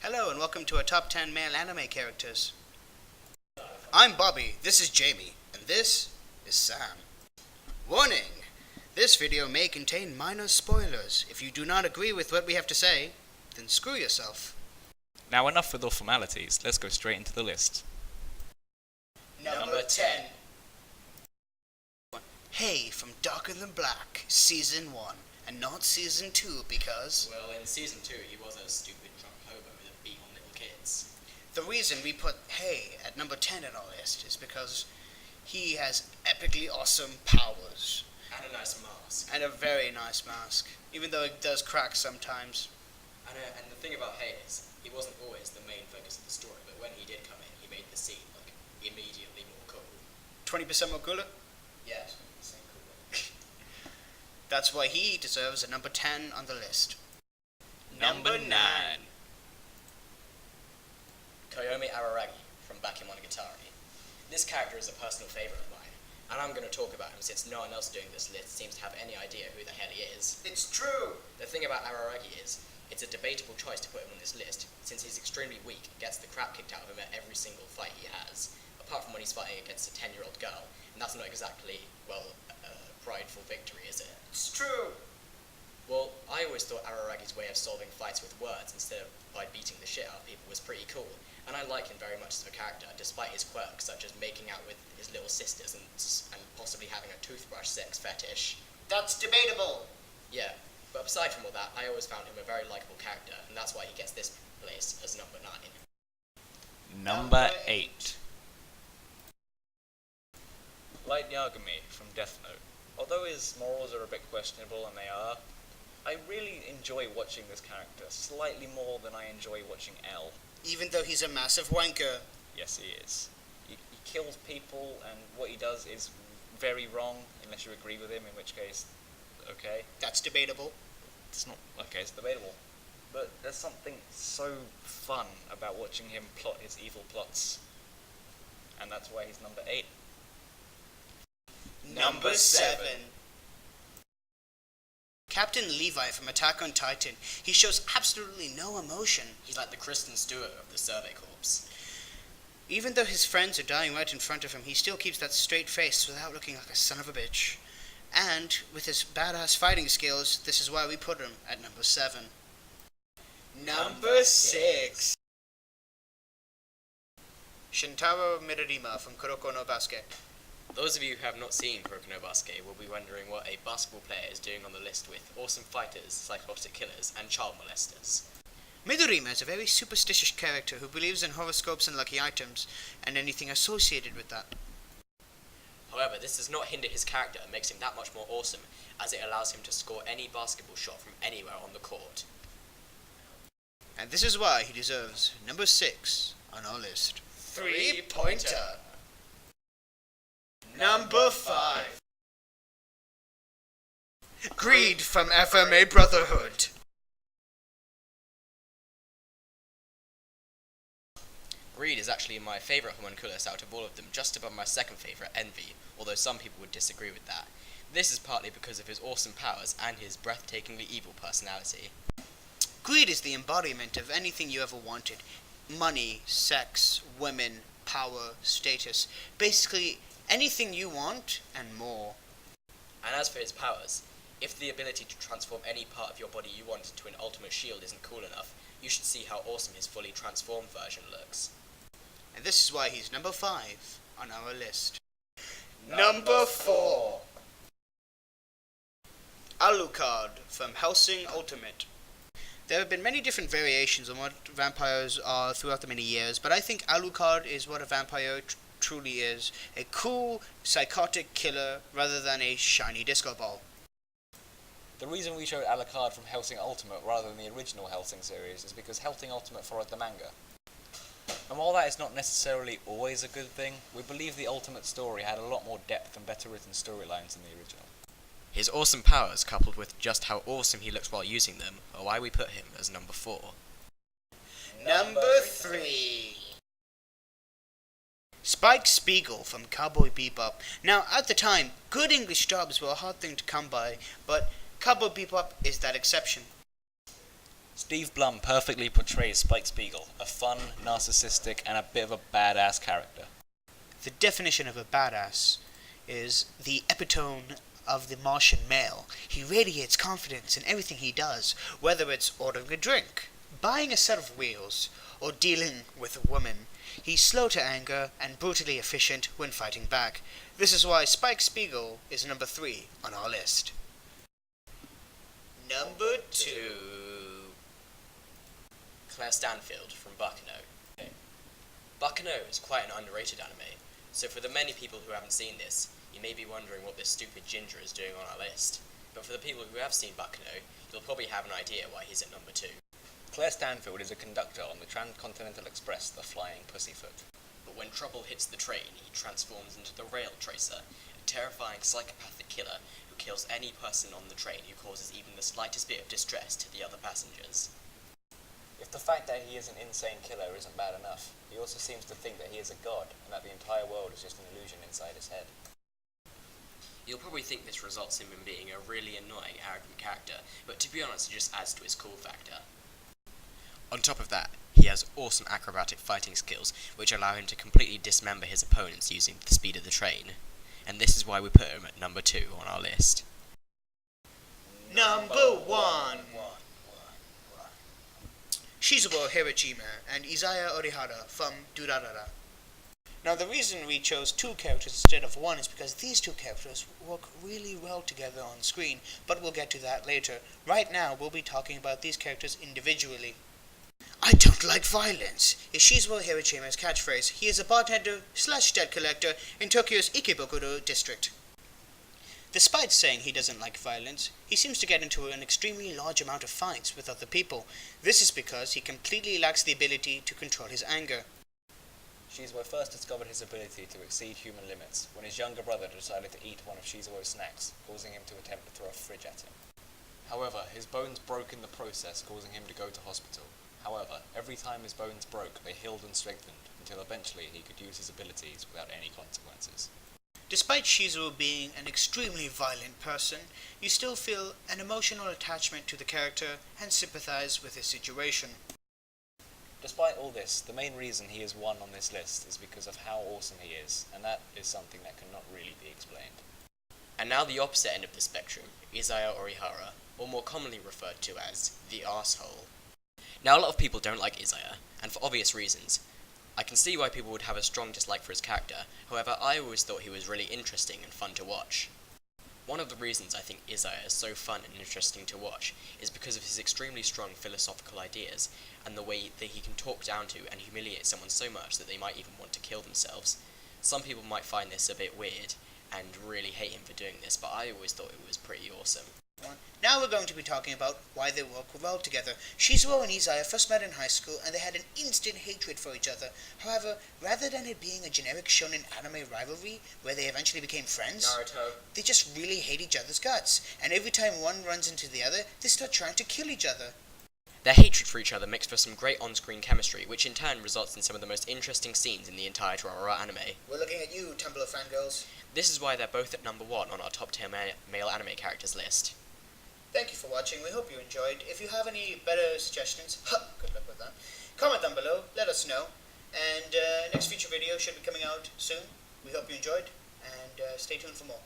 Hello and welcome to our top 10 male anime characters. I'm Bobby, this is Jamie, and this is Sam. Warning! This video may contain minor spoilers. If you do not agree with what we have to say, then screw yourself. Now enough with all formalities, let's go straight into the list. Number 10. Hey from Darker Than Black, Season 1, and not Season 2 because... Well, in Season 2 he was a stupid drunk hobo that beat on little kids. The reason we put Hey at number 10 in our list is because he has epically awesome powers. And a nice mask. And a very nice mask, even though it does crack sometimes. And the thing about Hay is, he wasn't always the main focus of the story, but when he did come in, he made the scene, immediately more cool. 20% more cooler? Yeah, 20% cooler. That's why he deserves a number 10 on the list. Number 9. Toyomi from Bakemonogatari. This character is a personal favourite of mine, and I'm going to talk about him since no one else doing this list seems to have any idea who the hell he is. It's true! The thing about Araragi is, it's a debatable choice to put him on this list, since he's extremely weak and gets the crap kicked out of him at every single fight he has, apart from when he's fighting against a 10-year-old girl, and that's not exactly, well, a prideful victory, is it? It's true! Well, I always thought Araragi's way of solving fights with words instead of by beating the shit out of people was pretty cool, and I like him very much as a character, despite his quirks such as making out with his little sisters and possibly having a toothbrush sex fetish. That's debatable! Yeah, but aside from all that, I always found him a very likable character, and that's why he gets this place as number 9. Number 8. Light Yagami from Death Note. Although his morals are a bit questionable, and they are, I really enjoy watching this character, slightly more than I enjoy watching L. Even though he's a massive wanker. Yes, he is. He kills people, and what he does is very wrong, unless you agree with him, in which case, okay. That's debatable. It's not, okay, it's debatable. But there's something so fun about watching him plot his evil plots. And that's why he's number 8. Number 7. Captain Levi from Attack on Titan. He shows absolutely no emotion. He's like the Kristen Stewart of the Survey Corps. Even though his friends are dying right in front of him, he still keeps that straight face without looking like a son of a bitch. And with his badass fighting skills, this is why we put him at number 7. Number 6. Shintaro Midorima from Kuroko no Basket. Those of you who have not seen Kuroko no Basket will be wondering what a basketball player is doing on the list with awesome fighters, psychotic killers, and child molesters. Midorima is a very superstitious character who believes in horoscopes and lucky items, and anything associated with that. However, this does not hinder his character and makes him that much more awesome, as it allows him to score any basketball shot from anywhere on the court. And this is why he deserves number 6 on our list. 3-pointer. Number 5. Greed from FMA Brotherhood. Greed is actually my favourite homunculus out of all of them, just above my second favourite, Envy, although some people would disagree with that. This is partly because of his awesome powers and his breathtakingly evil personality. Greed is the embodiment of anything you ever wanted. Money, sex, women, power, status. Basically, anything you want and more. And as for his powers, if the ability to transform any part of your body you want into an ultimate shield isn't cool enough, you should see how awesome his fully transformed version looks. And this is why he's number 5 on our list. Number 4. Alucard from Hellsing Ultimate. There have been many different variations on what vampires are throughout the many years, but I think Alucard is what a vampire truly is. A cool, psychotic killer rather than a shiny disco ball. The reason we showed Alucard from Hellsing Ultimate rather than the original Hellsing series is because Hellsing Ultimate followed the manga. And while that is not necessarily always a good thing, we believe the Ultimate story had a lot more depth and better written storylines than the original. His awesome powers, coupled with just how awesome he looks while using them, are why we put him as number 4. Number 3. Spike Spiegel from Cowboy Bebop. Now, at the time, good English jobs were a hard thing to come by, but Cowboy Bebop is that exception. Steve Blum perfectly portrays Spike Spiegel, a fun, narcissistic, and a bit of a badass character. The definition of a badass is the epitome of the Martian male. He radiates confidence in everything he does, whether it's ordering a drink, buying a set of wheels, or dealing with a woman. He's slow to anger and brutally efficient when fighting back. This is why Spike Spiegel is number 3 on our list. Number 2. Claire Stanfield from Baccano. Baccano is quite an underrated anime, so for the many people who haven't seen this, you may be wondering what this stupid ginger is doing on our list. But for the people who have seen Baccano, you'll probably have an idea why he's at number 2. Claire Stanfield is a conductor on the Transcontinental Express, the Flying Pussyfoot. But when trouble hits the train, he transforms into the Rail Tracer, a terrifying psychopathic killer who kills any person on the train who causes even the slightest bit of distress to the other passengers. If the fact that he is an insane killer isn't bad enough, he also seems to think that he is a god, and that the entire world is just an illusion inside his head. You'll probably think this results in him being a really annoying, arrogant character, but to be honest, it just adds to his cool factor. On top of that, he has awesome acrobatic fighting skills, which allow him to completely dismember his opponents using the speed of the train. And this is why we put him at number 2 on our list. Number 1. Shizuo Hirojima and Izaya Orihara from Durarara. Now the reason we chose 2 characters instead of 1 is because these 2 characters work really well together on screen, but we'll get to that later. Right now we'll be talking about these characters individually. I don't like violence is Shizuo Hirojima's catchphrase. He is a bartender / debt collector in Tokyo's Ikebukuro district. Despite saying he doesn't like violence, he seems to get into an extremely large amount of fights with other people. This is because he completely lacks the ability to control his anger. Shizuo first discovered his ability to exceed human limits when his younger brother decided to eat one of Shizuo's snacks, causing him to attempt to throw a fridge at him. However, his bones broke in the process, causing him to go to hospital. However, every time his bones broke, they healed and strengthened, until eventually he could use his abilities without any consequences. Despite Shizuo being an extremely violent person, you still feel an emotional attachment to the character and sympathize with his situation. Despite all this, the main reason he is 1 on this list is because of how awesome he is, and that is something that cannot really be explained. And now the opposite end of the spectrum, Izaya Orihara, or more commonly referred to as the arsehole. Now a lot of people don't like Izaya, and for obvious reasons. I can see why people would have a strong dislike for his character, however I always thought he was really interesting and fun to watch. One of the reasons I think Izaya is so fun and interesting to watch is because of his extremely strong philosophical ideas, and the way that he can talk down to and humiliate someone so much that they might even want to kill themselves. Some people might find this a bit weird, and really hate him for doing this, but I always thought it was pretty awesome. Now we're going to be talking about why they work well together. Shizuo and Izaya first met in high school and they had an instant hatred for each other. However, rather than it being a generic shonen anime rivalry where they eventually became friends, Naruto. They just really hate each other's guts, and every time one runs into the other, they start trying to kill each other. Their hatred for each other makes for some great on-screen chemistry, which in turn results in some of the most interesting scenes in the entire Torara anime. We're looking at you, Tumblr fangirls. This is why they're both at number 1 on our top 10 male anime characters list. Thank you for watching. We hope you enjoyed. If you have any better suggestions, good luck with that. Comment down below. Let us know. And next future video should be coming out soon. We hope you enjoyed, and stay tuned for more.